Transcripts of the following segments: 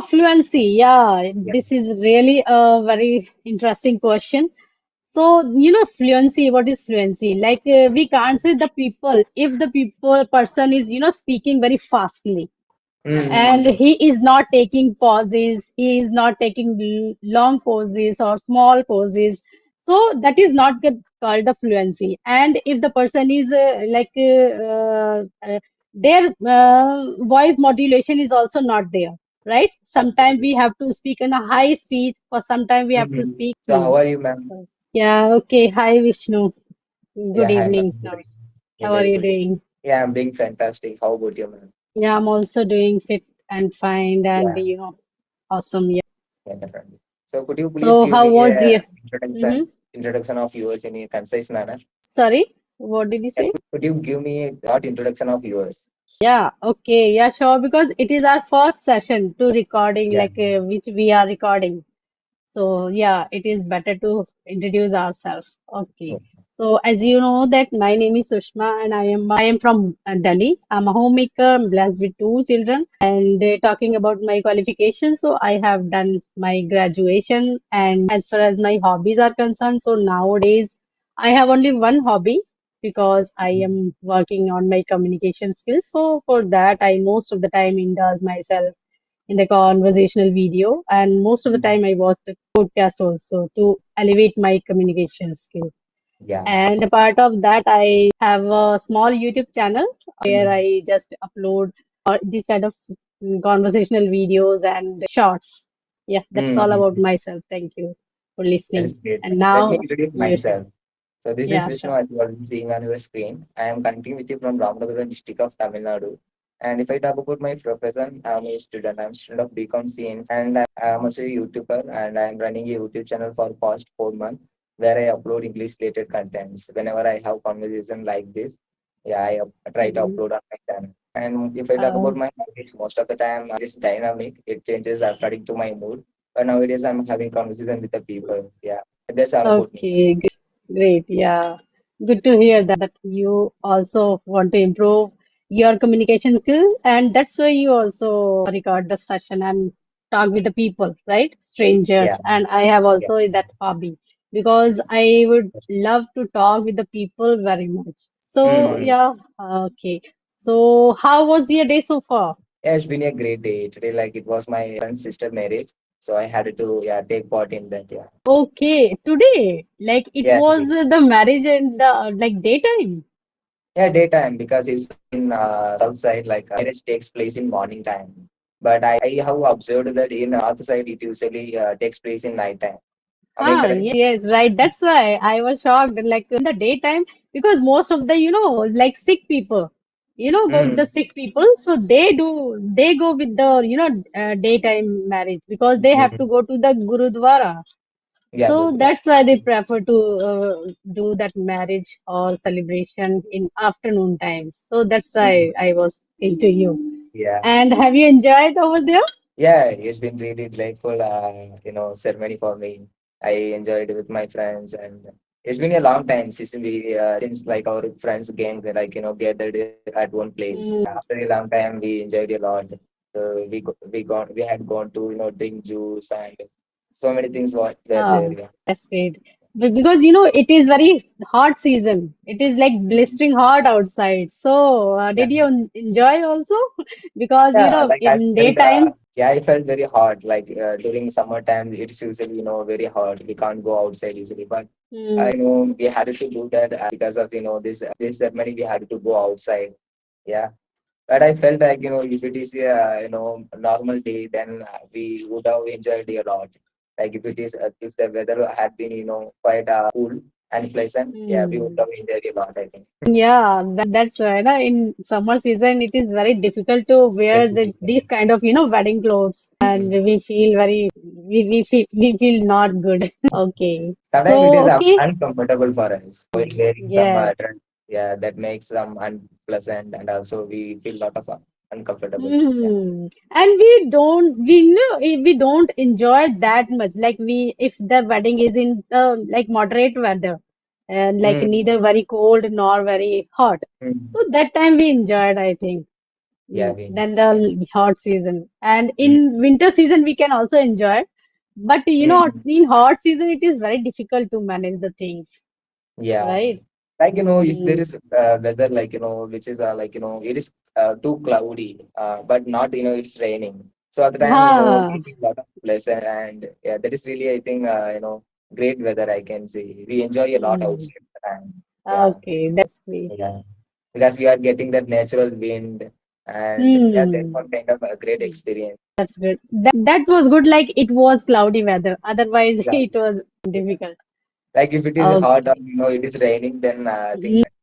fluency. Yeah, Yeah. this is really a very interesting question. So, fluency, what is fluency? Like, we can't say the people, if the person is, speaking very fastly and Mm-hmm. he is not taking pauses, he is not taking long pauses or small pauses, so that is not called a fluency. And if the person is their voice modulation is also not there, right? Sometimes we Absolutely. have to speak in a high speech, for sometimes we have to Mm-hmm. speak So how slow. are you, ma'am? So, yeah, okay. Hi, Vishnu. Good Yeah, hi, ma'am. evening, Good Nars. evening. Yeah, How are very you good. doing? Yeah, I'm doing fantastic. How about you, ma'am? Yeah, I'm also doing fit and fine and Yeah, awesome. Yeah. yeah, definitely. So could you please So give how me was a you? Hmm. introduction of yours in a concise manner? Sorry, what did you Yeah, say? could you give me a short introduction of yours? Yeah, okay, yeah, sure. Because it is our first session to recording, Yeah. like which we are recording. So yeah, it is better to introduce ourselves. Okay. So as you know that my name is Sushma and I am from Delhi. I'm a homemaker. I'm blessed with two children. And talking about my qualifications, so I have done my graduation. And as far as my hobbies are concerned, so nowadays I have only one hobby because I am working on my communication skills. So for that, I most of the time indulge myself in the conversational video, and most of the Mhm. time I watch the podcast also to elevate my communication skill. Yeah. And a part of that, I have a small YouTube channel where Mhm. I just upload these kind of conversational videos and shorts. Yeah, that's all about Mhm. myself. Thank you for That is listening. great. And Let me now, introduce yes, myself. So this is yeah, Vishnu, sure. as you are seeing on your screen. I am connecting with you from Ramanathapuram district of Tamil Nadu. And if I talk about my profession, I'm a student. I'm a student of BCom CN, and I'm also a YouTuber, and I'm running a YouTube channel for past 4 months where I upload English related contents. Whenever I have conversation like this, yeah, try to Mhm. upload on my channel. And if I talk Uh, about my hobby, most of the time it's dynamic. It changes according to my mood. But nowadays I'm having conversation with the people. Yeah, that's all about me. okay, great. Yeah. Good to hear that you also want to improve your communication skill, and that's why you also record the session and talk with the people, right? Yeah, Strangers. And I have yeah. also that hobby because I would love to talk with the people very much. So, Mm-hmm. yeah, okay. So, how was your day so far? Yeah, it's been a great day today. Like it was my friend's sister marriage, so I had to take part in that. Yeah, Okay, today, like it yeah, was today. the marriage and the like daytime. Yeah, daytime because usually in south side marriage takes place in morning time. But I have observed that in north side it usually takes place in night time. Am I Ah, correct? yes, right. That's why I was shocked. Like in the daytime, because most of the, like sick people, go with the Mm. sick people. So they go with the, daytime marriage because they have to Mm. go to the Gurudwara. Yeah, So good. that's why they prefer to do that marriage or celebration in afternoon time. So that's why Mm. I was into you. Yeah. And have you enjoyed over there? Yeah, it's been really delightful, ceremony for me. I enjoyed it with my friends, and it's been a long time since like our friends gang gathered at one place. Mm, After a long time, we enjoyed a lot. So we had gone to drink juice and so many things were there. oh, Yeah, that's great. But because it is very hot season. It is like blistering hot outside. So, yeah, did you enjoy also? Because yeah. Like I in felt, daytime. yeah, I felt very hot. Like during summertime, it's usually very hot. We can't go outside usually, but Mm, we had to do that because of this ceremony. We had to go outside. Yeah, but I felt like if it is a normal day, then we would have enjoyed it a lot. Like if the weather had been quite cool and pleasant, yeah, we would mm. have enjoyed it a lot. I think. Yeah, that's why in summer season it is very difficult to wear these kind of wedding clothes, and Mhm. we feel not good. Okay, Sometimes it so is okay, uncomfortable for us while wearing some yes. dress. Yeah, that makes some unpleasant, and also we feel lot of uncomfortable. Yeah. Hmm. And we don't enjoy that much. Like if the wedding is in like moderate weather and like Mm. neither very cold nor very hot. Mm. So that time we enjoyed, I think. Yeah, we, Then the hot season. And mm, in winter season, we can also enjoy. But mm, in hot season, it is very difficult to manage the things, yeah. right? Like, if there Mm. is weather, like, which is like, it is too cloudy, but not, it's raining. So at the time, Ah, we get a lot of pleasure, and yeah, that is really, I think, great weather, I can say. We enjoy a lot mm. outside at the time. Yeah, Okay, that's great. yeah. Because we are getting that natural wind, and yeah, that's Hmm. one kind of a great experience. That's good. That was good. Like it was cloudy weather. Otherwise, Yeah. it was Yeah. difficult. Like if it is hot or, Okay. it is raining, then things Mm, like,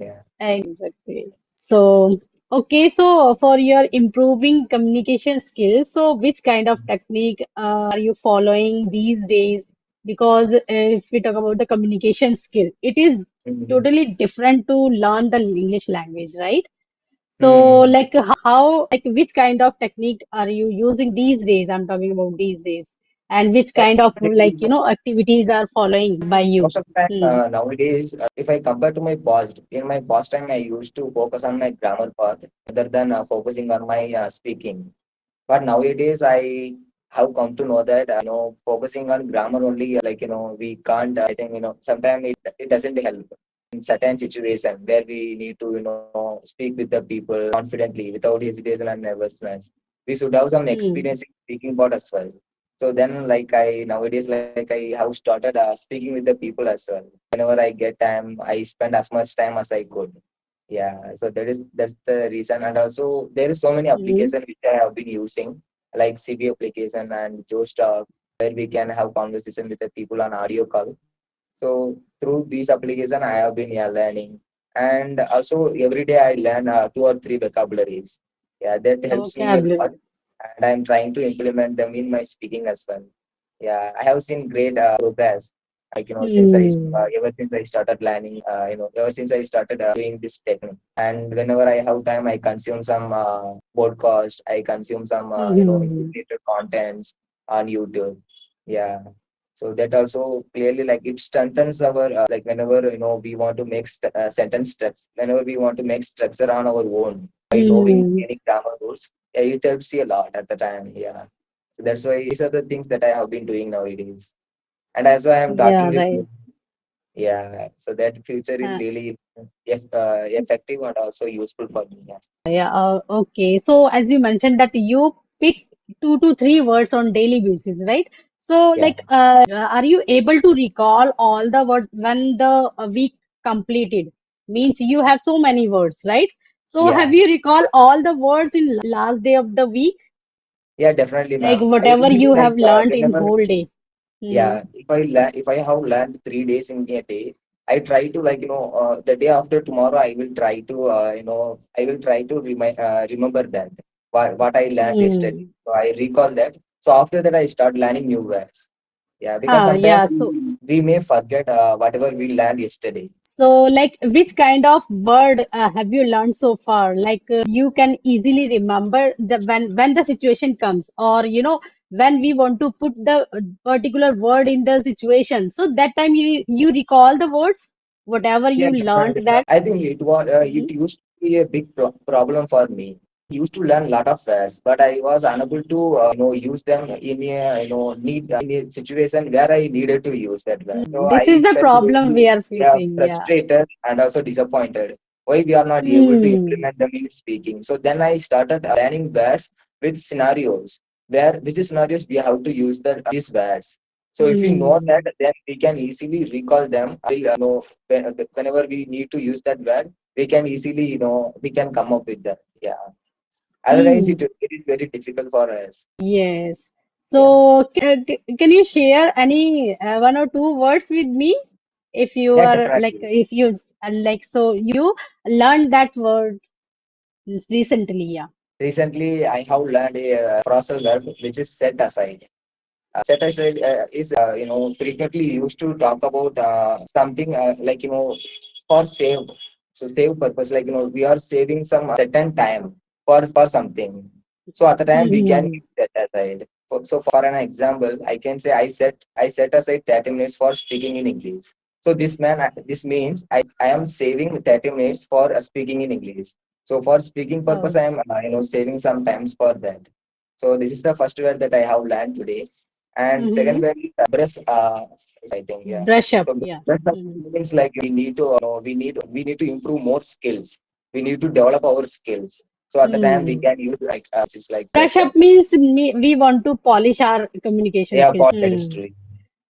yeah. exactly. So, okay. So, for your improving communication skills, so which kind of technique are you following these days? Because if we talk about the communication skill, it is Mm-hmm. totally different to learn the English language, right? So, Mm-hmm. like how, like which kind of technique are you using these days? I'm talking about these days, and which kind of like activities are following by you? Most of the time Hmm. nowadays, if I compare to my past, in my past time, I used to focus on my grammar part rather than focusing on my speaking. But nowadays, I have come to know that, focusing on grammar only, like, we can't, I think, sometimes it doesn't help in certain situation where we need to, speak with the people confidently without hesitation and nervousness. We should have some Hmm. experience in speaking part as well. So then, like nowadays, like I have started speaking with the people as well. Whenever I get time, I spend as much time as I could. Yeah, so that's the reason. And also there is so many Hmm. applications which I have been using, like CB application and Joestalk, where we can have conversation with the people on audio call. So through these application, I have been, yeah, learning. And also every day I learn two or three vocabularies. Yeah, that helps me a lot. Vocabulary. And I'm trying to implement them in my speaking as well. Yeah, I have seen great progress. Like, Hmm. ever since I started learning, ever since I started doing this technique. And whenever I have time, I consume some podcast. I consume some, Hmm. related contents on YouTube. Yeah. So that also clearly, like, it strengthens our, like, whenever, we want to make sentence structure, whenever we want to make structure on our own by knowing Hmm. any grammar rules, yeah, it helps you a lot at the time. Yeah. So that's why these are the things that I have been doing nowadays. And also I am talking Yeah, with right. you. Yeah. So that future is Uh, really effective and also useful for me. Yeah. yeah. Okay. So, as you mentioned that you pick 2 to 3 words on daily basis, right? So, Yeah. like, are you able to recall all the words when the week completed? Means you have so many words, right? So, have Yeah. you recall all the words in last day of the week? Yeah, definitely, Like ma'am. I whatever usually you like have learned in whenever. whole day. Hmm. Yeah, if I have learned 3 days in a day, I try to, like, the day after tomorrow I will try to I will try to remember that what I learned yesterday. Hmm. So I recall that. So after that I start learning new words. Yeah, because sometimes Yeah. So, we may forget whatever we learned yesterday. So, like, which kind of word have you learned so far? Like, you can easily remember the when the situation comes, or when we want to put the particular word in the situation. So that time you recall the words, whatever Yeah, you learned definitely. that. I think it Mhm. used to be a big problem for me. Used to learn a lot of words, but I was unable to use them in a need in a situation where I needed to use that word. So This is I the felt problem very, we are yeah, facing. Yeah. frustrated and also disappointed. Why we are not able to Hmm. implement them in speaking? So then I started learning words with scenarios, where which scenarios we have to use these words. So if we know Hmm. that, then we can easily recall them. Whenever we need to use that word, we can easily, we can come up with that. Yeah. Otherwise, Hmm. it is very difficult for us. Yes. Yeah. So, can you share any 1 or 2 words with me? If you Yeah, are like, definitely. if you like, so you learned that word recently, yeah. Recently, I have learned a phrasal verb which is set aside. Set aside is, frequently used to talk about something, like, for save. So save purpose, like, we are saving some certain time for something. So at the time we can Hmm. use set aside. So for an example, I can say I set aside 30 minutes for speaking in English. So this means I am saving 30 minutes for speaking in English. So for speaking purpose, Oh. I am saving some times for that. So this is the first word that I have learned today, and second Mm-hmm. word is brush. I think, yeah. Brush up. So Yeah. brush up Mm. means like we need to we need to improve more skills. We need to develop our skills. So at the time we Mm. can use like which is like Brush brush up up. means we want to polish our communication Yeah, skills. that is Mm. true.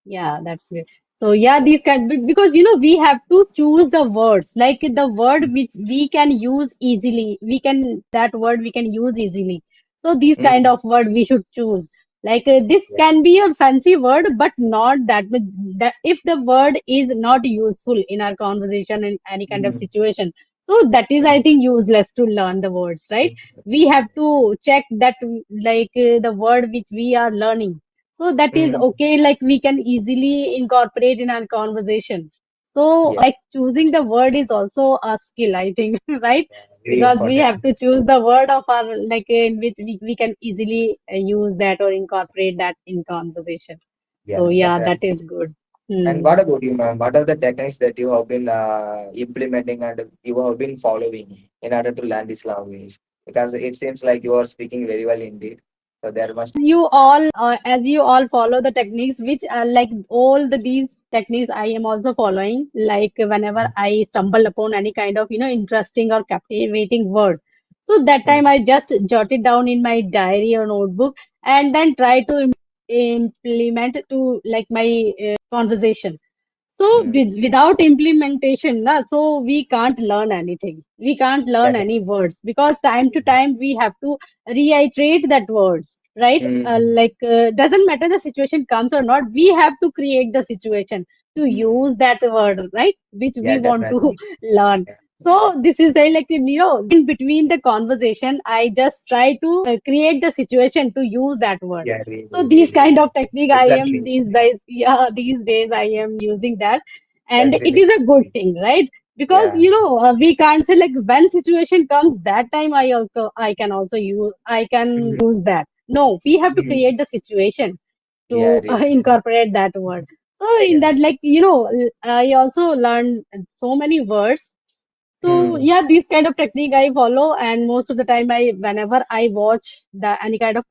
Yeah, that's it. So yeah, these kind because we have to choose the words like the word which we can use easily. We can that word we can use easily. So these kind Mm, of word we should choose. Like this yeah. can be a fancy word, but not that much. That if the word is not useful in our conversation in any kind of Mm, situation, so that is I think useless to learn the words, right? We have to check that like the word which we are learning so that is mm, okay, like we can easily incorporate in our conversation. So, yeah, like choosing the word is also a skill, I think, right? very Because we important. have to choose the word of our, like in which we can easily use that or incorporate that in conversation. So, Yeah, yeah, that. that is good. And Hmm. what about you, ma'am? What are the techniques that you have been implementing and you have been following in order to learn this language? Because it seems like you are speaking very well indeed. So there must. As you all follow the techniques, which like all these techniques, I am also following. Like whenever I stumble upon any kind of interesting or captivating word, so that time Mm, I just jot it down in my diary or notebook, and then try to implement to like my conversation. So mm, without implementation, na, so we can't learn anything. We can't yeah, learn any words because time to time we have to reiterate that words, right? mm, Doesn't matter the situation comes or not, we have to create the situation to mm, use that word, right? Which yeah, we want to definitely. learn. Yeah, So this is the like in between the conversation, I just try to create the situation to use that word. yeah, So really, these really. kind of technique I am Exactly. these days, yeah, these days I am using that, and That's it really is a good great. thing, right? Because Yeah. we can't say like when situation comes that time I can also use I can Mm, use that. No, we have to mm, create the situation yeah, to really. incorporate that word. So in Yeah. that like I also learned so many words. So Mm, yeah, these kind of technique I follow, and most of the time whenever I watch the any kind of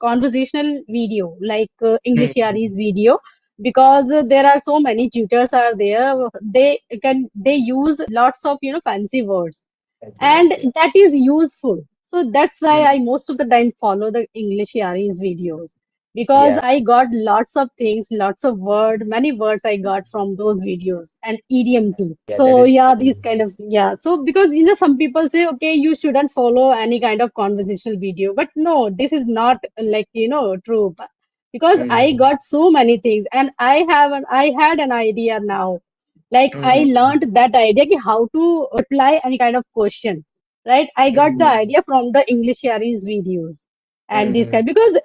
conversational video like English mm, Yaris video, because there are so many tutors are there, they use lots of fancy words, that's and yes, yeah. that is useful. So that's why I Mm, most of the time follow the English Yaris videos because yeah, I got lots of things, lots of many words I got from those videos and idiom too. yeah, that So is yeah, true. these kind of yeah. So because some people say okay, you shouldn't follow any kind of conversational video, but no, this is not like true. Because I Mm, got so many things, and I had an idea now. Like I mm, learned that idea ki how to reply any kind of question, right? I got the mm, idea from the English Yaris videos and these mm, kind because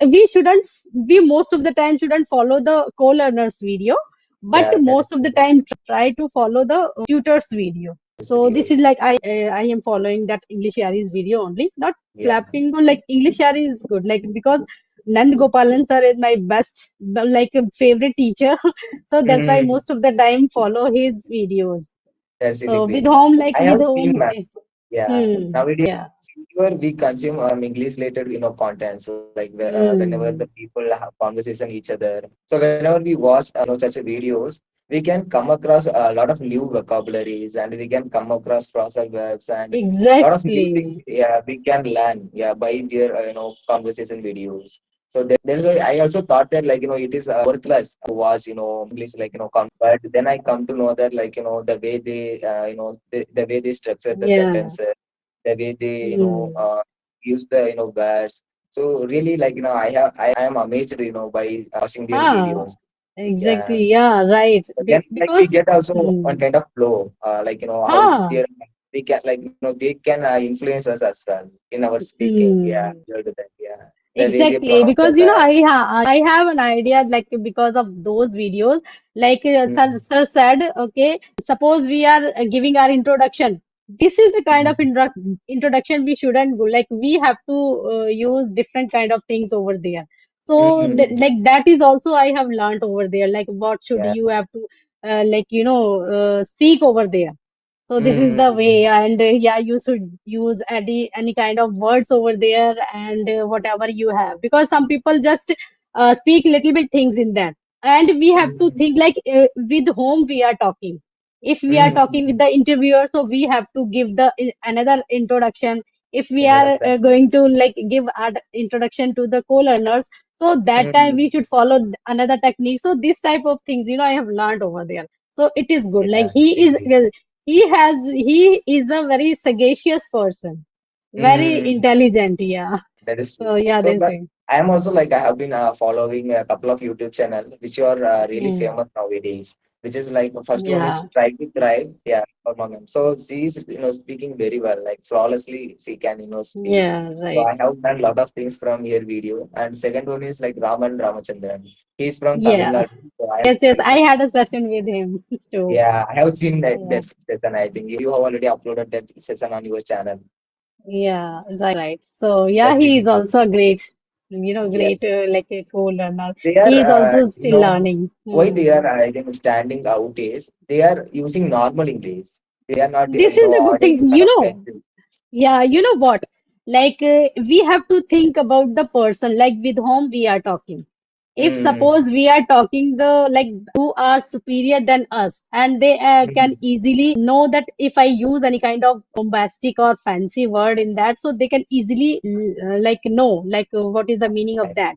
we most of the time shouldn't follow the co-learners video, but yeah, that is most of the true. time try to follow the tutors video. This So video. this is like I am following that English Yaris video only, not Yeah. clapping on like English Yaris is good, like because Nand Gopalan sir is my best like favorite teacher. So that's why Mm, most of the time follow his videos. that's really So with great. whom like I with have seen, whom man. Yeah. Nowadays, yeah. whenever we consume English related, contents like whenever the Hmm. people have conversation each other. So whenever we watch, such videos, we can come across a lot of new vocabularies and we can come across phrasal verbs and a lot of new things. Exactly. Yeah, we can learn. Yeah, by their conversation videos. So there's why I also thought that like it is worthless to watch English like but then I come to know that like the way they the way they structure the Yeah. sentences, the way they Hmm. use the words. So really like I am amazed by watching their Ah, videos. Yeah. exactly. Yeah, right. But then like we Because get also one hmm. kind of flow like how Ah, they can like they can influence us as well in our speaking. Yeah, hmm. you'll do that. Yeah, the way they Exactly, pronounce the because word. I have an idea like because of those videos, like Mm, sir said, okay, suppose we are giving our introduction. This is the kind of mm, introduction we shouldn't do. Like we have to use different kind of things over there. So mm, like that is also I have learned over there. Like what should yeah, you have to speak over there. So this is the way, Mm-hmm. and yeah, you should use any kind of words over there, and whatever you have, because some people just speak little bit things in that, and we have to think like with whom we are talking. If we are talking with Mm-hmm. the interviewer, so we have to give the another introduction. If we are Introduction. going to like give an introduction to the co-learners, so that time we Mm-hmm. should follow another technique. So this type of things, I have learned over there. So it is good. Like Yeah, really. he is a very sagacious person, very Mm-hmm. intelligent. Yeah. That is So true. yeah, So, that's but it. I am also like I have been following a couple of YouTube channels which are really Mm, famous nowadays. Which is like first one is yeah. Try to Thrive. Yeah, for mom. So she is speaking very well, like flawlessly. She can speak. Yeah. So I Right. have done a lot of things from her video. And second one is like Raman Ramachandran. He's from Tamil Yeah. Nadu. So I have Yes. Yes. seen, I had a session with him too. yeah, I have seen Yeah. that session. I think you have already uploaded that session on your channel. Yeah. Right. So yeah, That's he is really good. also a great, great Yes. like a co-learner. They are, He is also still learning. why they Hmm. are, I think, standing out is they are using normal English. They are not, This is the good adding thing, lot of fancy. Yeah, you know what? Like, we have to think about the person, like with whom we are talking. If Mm-hmm. suppose we are talking the like who are superior than us, and they can easily know that if I use any kind of bombastic or fancy word in that, so they can easily like know like what is the meaning of that.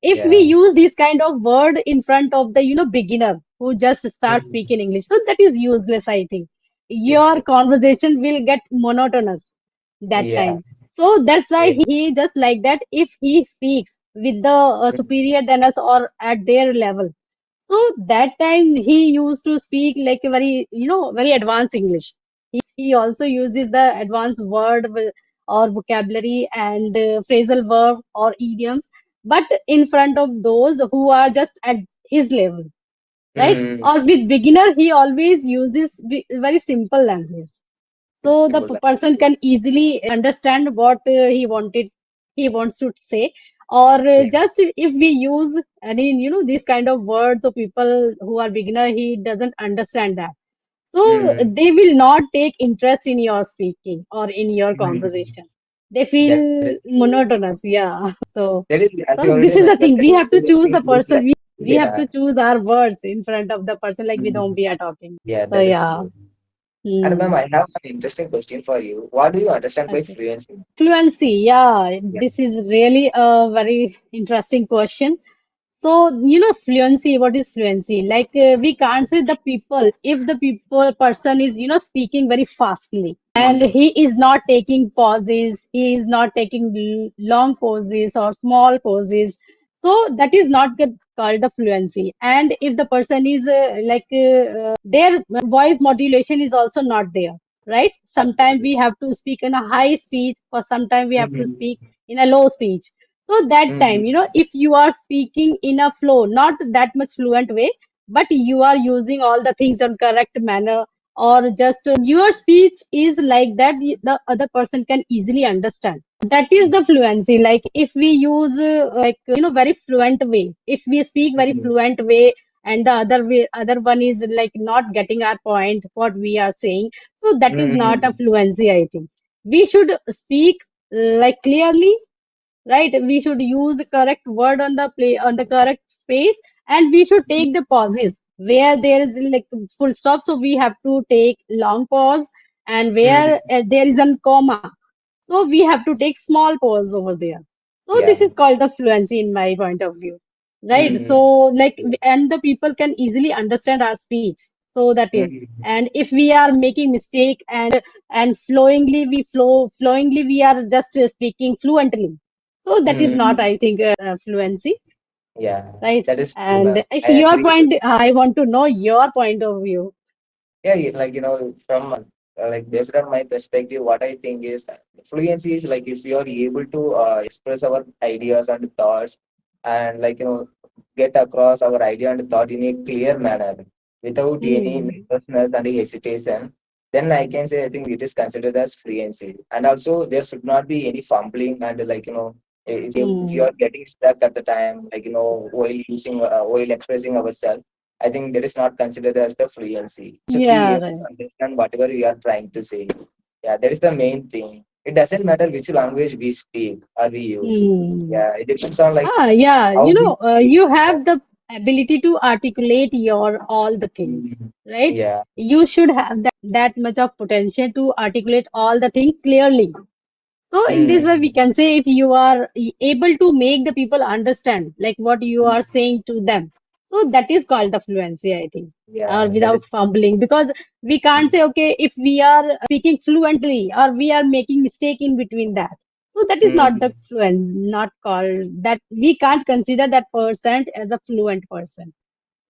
If we Yeah. use this kind of word in front of the beginner who just start Mm-hmm. speaking English, so that is useless, I think. Yes, Your yes. conversation will get monotonous that Yeah. time. So that's why Yeah. he just like that. If he speaks with the superior than us or at their level, so that time he used to speak like a very very advanced English. He also uses the advanced word or vocabulary and phrasal verb or idioms, but in front of those who are just at his level, right? Mm-hmm. Or with beginner, he always uses very simple language. So the Simple language. person can easily understand what he wants to say. Or Yeah. just if we use any, these kind of words, or people who are beginner, he doesn't understand that. So Mm-hmm. they will not take interest in your speaking or in your Mm-hmm. conversation. They That feel is true. monotonous. Yeah. So, That is, as you so already this is the thing. mentioned, We that have to choose everything a looks person. like, We have yeah. to choose our words in front of the person like with whom Mhm. we are talking. Yeah, So that is yeah. true. And ma'am, Hmm. I have an interesting question for you. What do you understand by Okay. fluency? Fluency, yeah, Yeah. this is really a very interesting question. So, fluency, what is fluency? Like, we can't say the people, if the person is, speaking very fastly and Mm-hmm. he is not taking pauses, he is not taking long pauses or small pauses. So, that is not called the fluency. And if the person is their voice modulation is also not there, right? Sometimes Absolutely. we have to speak in a high speech, or sometimes we have to speak Mm-hmm. in a low speech. So that time, Mm-hmm. if you are speaking in a flow, not that much fluent way, but you are using all the things in correct manner, or just your speech is like that, the other person can easily understand. That is the fluency. Like if we use very fluent way, if we speak very Mm-hmm. fluent way, and the other one is like not getting our point, what we are saying, so that is not a Mm-hmm. fluency, I think. We should speak like clearly, right? We should use correct word on the play on the correct space, and we should take the pauses where there is like full stop. So we have to take long pause, and where Mm-hmm. there is a comma, so we have to take small pause over there. So this Yeah. is called the fluency in my point of view, right? So Mm-hmm. like, and the people can easily understand our speech. So that is, Mm-hmm. and if we are making mistake and flowingly we are just speaking fluently, so that is not, Mm-hmm. I think, fluency, Yeah, right? that is true, And ma'am. if I your agree with point, I want to know your point of view. yeah, like from like based on my perspective, what I think is fluency is like if you are able to express our ideas and thoughts and get across our idea and thought in a clear manner without any Hmm. nervousness and hesitation, then I can say I think it is considered as fluency. And also there should not be any fumbling and if you Hmm. are getting stuck at the time while using while expressing ourselves. I think that is not considered as the fluency. Should be Yeah, able right. to understand whatever you are trying to say. Yeah, that is the main thing. It doesn't matter which language we speak or we use. Hmm. Yeah, it depends on like Yeah, how we speak. you have the ability to articulate your all the things, Mhm. right? Yeah. You should have that much of potential to articulate all the things clearly. So in this way, we Mm. can say if you are able to make the people understand like what you are saying to them. So that is called the fluency, I think, or Yeah, that is. without fumbling, because we can't say, okay, if we are speaking fluently or we are making mistake in between that. So that is not the Mm. fluent, not called that. We can't consider that person as a fluent person,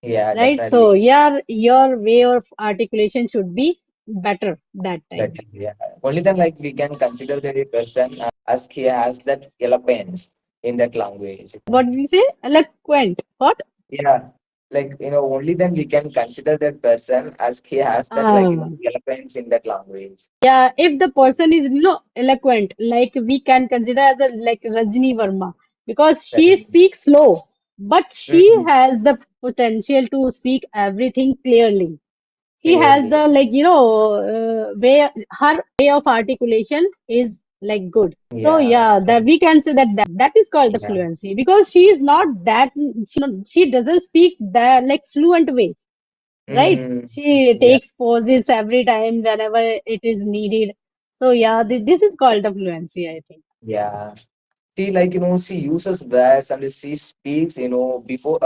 Yeah, right? So definitely. yeah, your way of articulation should be better that time. Better. Yeah. Only then like we can consider the person as he has that eloquence in that language. What did you say? Eloquent. What? Yeah. Like, only then we can consider that person as he has that like, Ah, eloquence in that language. yeah, if the person is, eloquent, like we can consider as a like Rajini Verma, because That she is. speaks slow, but she Mm. has the potential to speak everything clearly. She has Clearly. the way her way of articulation is like good. So Yeah. yeah, that we can say that is called the Yeah. fluency because she is not that she doesn't speak that like fluent way, right? Mm. She Yeah. takes pauses every time whenever it is needed. So yeah, this is called the fluency, I think. Yeah. She like, she uses words and she speaks, before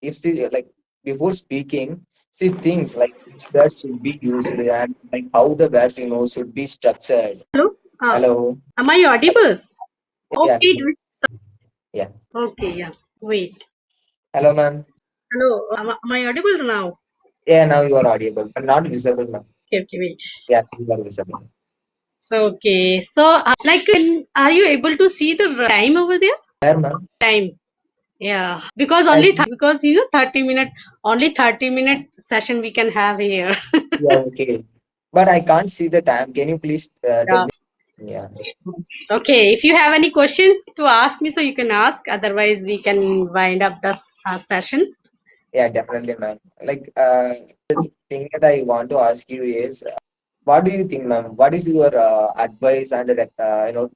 if she like before speaking, she thinks like which words should be used and like how the words, should be structured. Hello? Hello. Am I audible? Yeah. Okay, Yeah. okay, yeah. Wait. Hello, ma'am. Hello, am I audible now? Yeah, now you are audible, but not visible, ma'am. Okay, okay, wait. Yeah, you are visible. So, okay. So, are you able to see the time over there? Where, ma'am? Time. Yeah. I Because 30-minute session we can have here. Yeah, okay. But I can't see the time. Can you please tell Yeah. me? Yeah. Okay. If you have any question to ask me, so you can ask. Otherwise, we can wind up the our session. Yeah, definitely, ma'am. Like, the thing that I want to ask you is, what do you think, ma'am? What is your advice and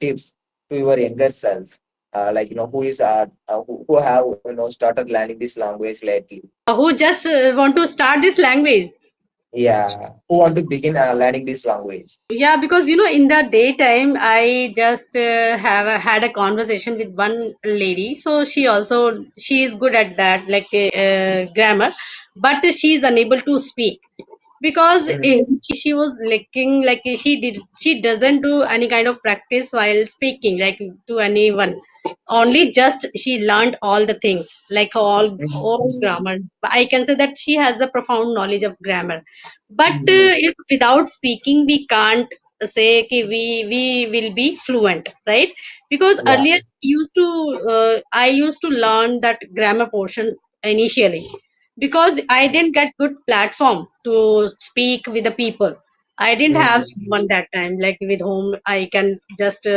tips to your younger self? Like, who is who have started learning this language lately? Who just want to start this language? Yeah, who want to begin learning this language? Yeah, because in the daytime, I just have had a conversation with one lady. So she is good at that, like grammar, but she is unable to speak because Mm. she was looking like she doesn't do any kind of practice while speaking like to anyone. Only just she learned all the things like all Mm. grammar. I can say that she has a profound knowledge of grammar, but Mm. if without speaking we can't say कि we will be fluent, right? Because Yeah. earlier I used to learn that grammar portion initially because I didn't get good platform to speak with the people. I didn't have Mm. someone that time like with whom I can just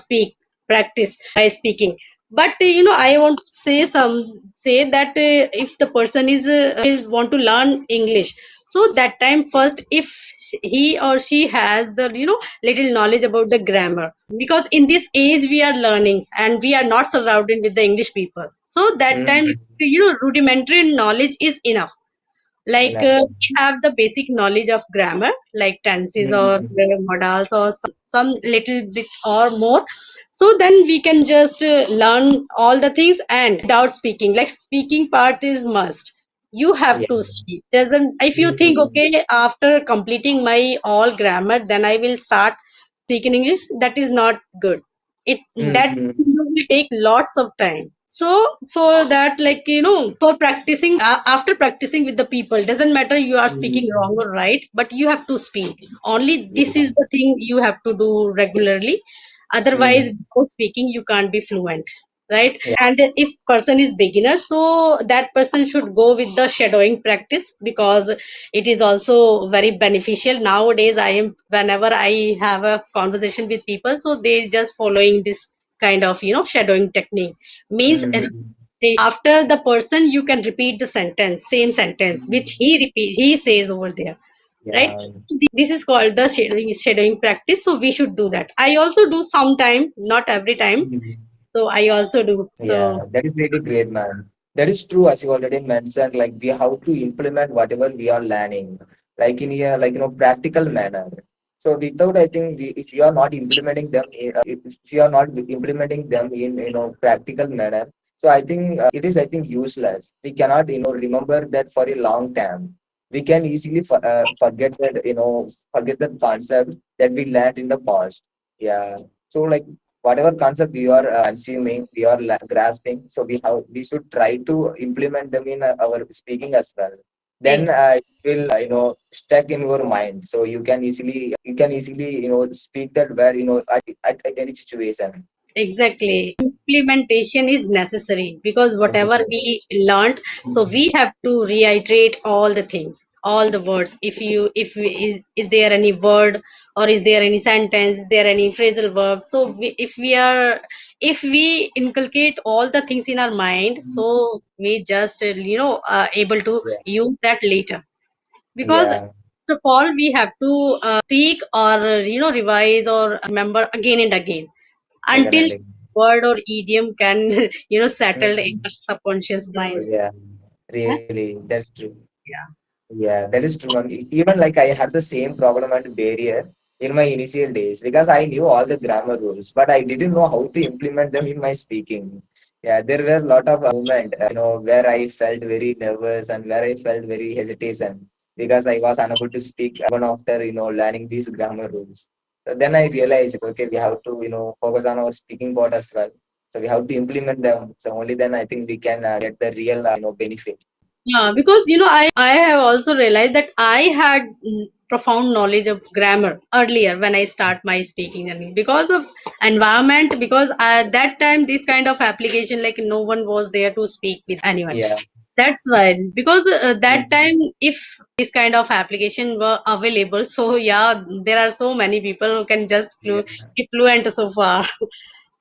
speak, practice by speaking. But I want to say that if the person is want to learn English, so that time first if he or she has the little knowledge about the grammar, because in this age we are learning and we are not surrounded with the English people, so that time Mm. rudimentary knowledge is enough, like Enough. we have the basic knowledge of grammar like tenses or Mm. modals or some little bit or more, so then we can just learn all the things and without speaking, like speaking part is must. You have Yeah. to speak. Doesn't if you think Mm. okay after completing my all grammar then I will start speaking English, that is not good. It that Mm. will take lots of time. So for that, like for practicing after practicing with the people, doesn't matter you are speaking wrong Mm. or right, but you have to speak. Only this Yeah. is the thing you have to do regularly. Otherwise, Mm. without speaking, you can't be fluent, right? Yeah. And if person is beginner, so that person should go with the shadowing practice because it is also very beneficial. Nowadays, I am whenever I have a conversation with people, so they just following this kind of shadowing technique means Mm. After the person, you can repeat the sentence, same sentence which Mm. he says over there, right? Yeah. This is called the shadowing practice, so we should do that. I also do sometime, not every time, Mm. so I also do. So Yeah, that is really great, man. That is true, as you already mentioned. Like we have to implement whatever we are learning, like in a practical manner. So without, I think, if you are not implementing them, if you are not implementing them in practical manner, so I think it is, I think, useless. We cannot remember that for a long time. We can easily forget that forget the concept that we learned in the past. Yeah. So like whatever concept we are consuming, we are grasping. So we should try to implement them in our speaking as well. Then it will stuck in your mind. So you can easily speak that well at any situation. exactly. Implementation is necessary because whatever Necessary. we learned, so we have to reiterate all the things, all the words. Is there any word, or is there any sentence, is there any phrasal verb? So if we inculcate all the things in our mind, so we just able to Yeah. use that later. Because Yeah. first of all, we have to speak or revise or remember again and again Again until and again. word or idiom can settle in Mhm. our subconscious mind. Yeah. Huh? Really, that's true. Yeah. Yeah, that is true, man. Even like I had the same problem and barrier in my initial days because I knew all the grammar rules, but I didn't know how to implement them in my speaking. Yeah, there were a lot of moment, where I felt very nervous and where I felt very hesitation because I was unable to speak even after, learning these grammar rules. So then I realized, okay, we have to, focus on our speaking part as well. So we have to implement them. So only then I think we can get the real, benefit. Yeah, because I have also realized that I had profound knowledge of grammar earlier when I start my speaking journey because of environment. Because at that time, this kind of application, like no one was there to speak with anyone. Yeah. That's why, because that Mhm. time, if this kind of application were available, so yeah, there are so many people who can just Yeah. be fluent so far.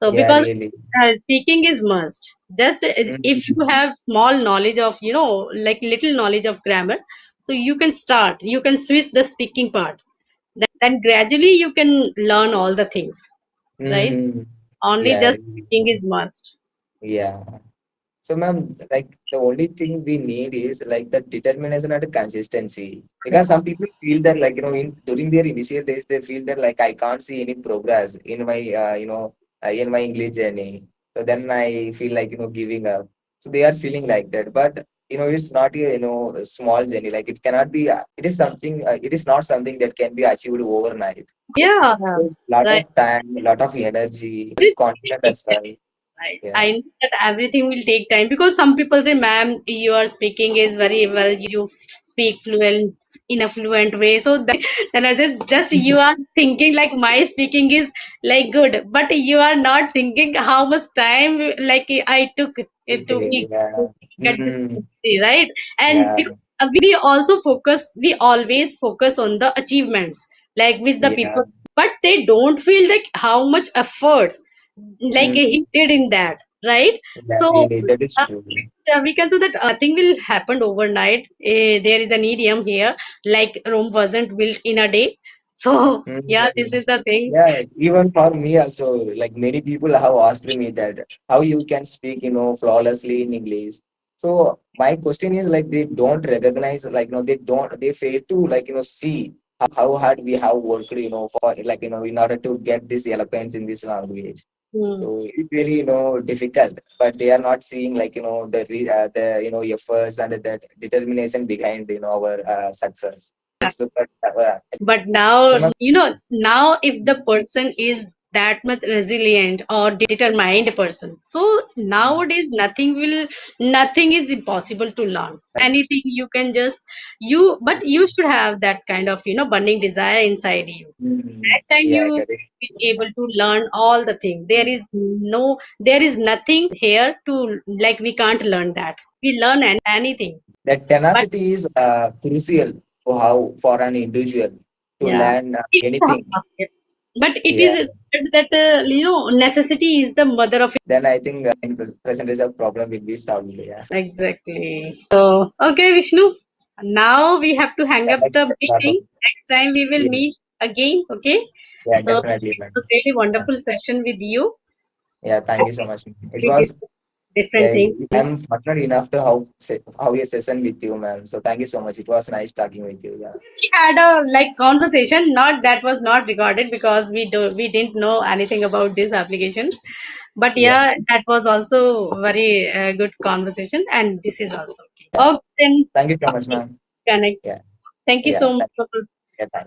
So Yeah, because really. speaking is must. Just if you Mhm. have small knowledge of, like little knowledge of grammar, so you can start. You can switch the speaking part. Then gradually you can learn all the things, right? Mhm. Only Yeah, just really. speaking is must. Yeah. So, ma'am, like the only thing we need is like the determination and the consistency. Because some people feel that, like, during their initial days, they feel that, like, I can't see any progress in my, in my English journey. So then I feel like, giving up. So they are feeling like that. But, it's not a, a small journey. Like, it cannot be, it is not something that can be achieved overnight. Yeah, So, lot right. of time, a lot of energy, and confidence as well. Right. Yeah. I know that everything will take time because some people say, "Ma'am, your speaking is very well. You speak fluent in a fluent way." So then I said, just you are thinking like my speaking is like good, but you are not thinking how much time like I took it to be Yeah. get this Mm, fluency, right? And yeah. we also focus. We always focus on the achievements, like with the Yeah. people, but they don't feel like how much efforts like Mm, he did in that, right? yeah, So really, that is true. we can say that nothing will happen overnight. There is an idiom here, like Rome wasn't built in a day. So yeah, this Mm, is the thing. yeah, even for me also, like many people have asked me that how you can speak, flawlessly in English. So my question is like they don't recognize, like, they fail to like, see how hard we have worked, for like, in order to get this eloquence in this language. Hmm. So it's very, difficult, but they are not seeing like, the, efforts and the determination behind, our success. Let's look at, But now, so now if the person is that much resilient or determined person, so nowadays nothing is impossible to learn. Anything you can just but you should have that kind of burning desire inside you. That time yeah, you correct. be able to learn all the things. There is nothing here to like we can't learn that. We learn anything. That But tenacity is crucial for an individual to yeah. learn anything. but it Yeah. is said that necessity is the mother of. Then I think percentage of problem will be solved. Yeah. Exactly. So, okay, Vishnu. Now we have to hang Yeah, up like, the meeting. Next time we will yeah, meet again. Okay. yeah, So, definitely, it's a man. really Yeah, wonderful session with you. yeah, thank you so much. It We was, discuss different yeah, things. I'm fortunate enough to how a session with you, man. So thank you so much. It was nice talking with you. Yeah, We had a like conversation. Not that was not recorded because we didn't know anything about this application. But yeah, yeah, that was also very good conversation, and this is also okay. yeah. Okay, then Thank you so much, man. connect. Yeah, Thank you yeah, so much for yeah. Thank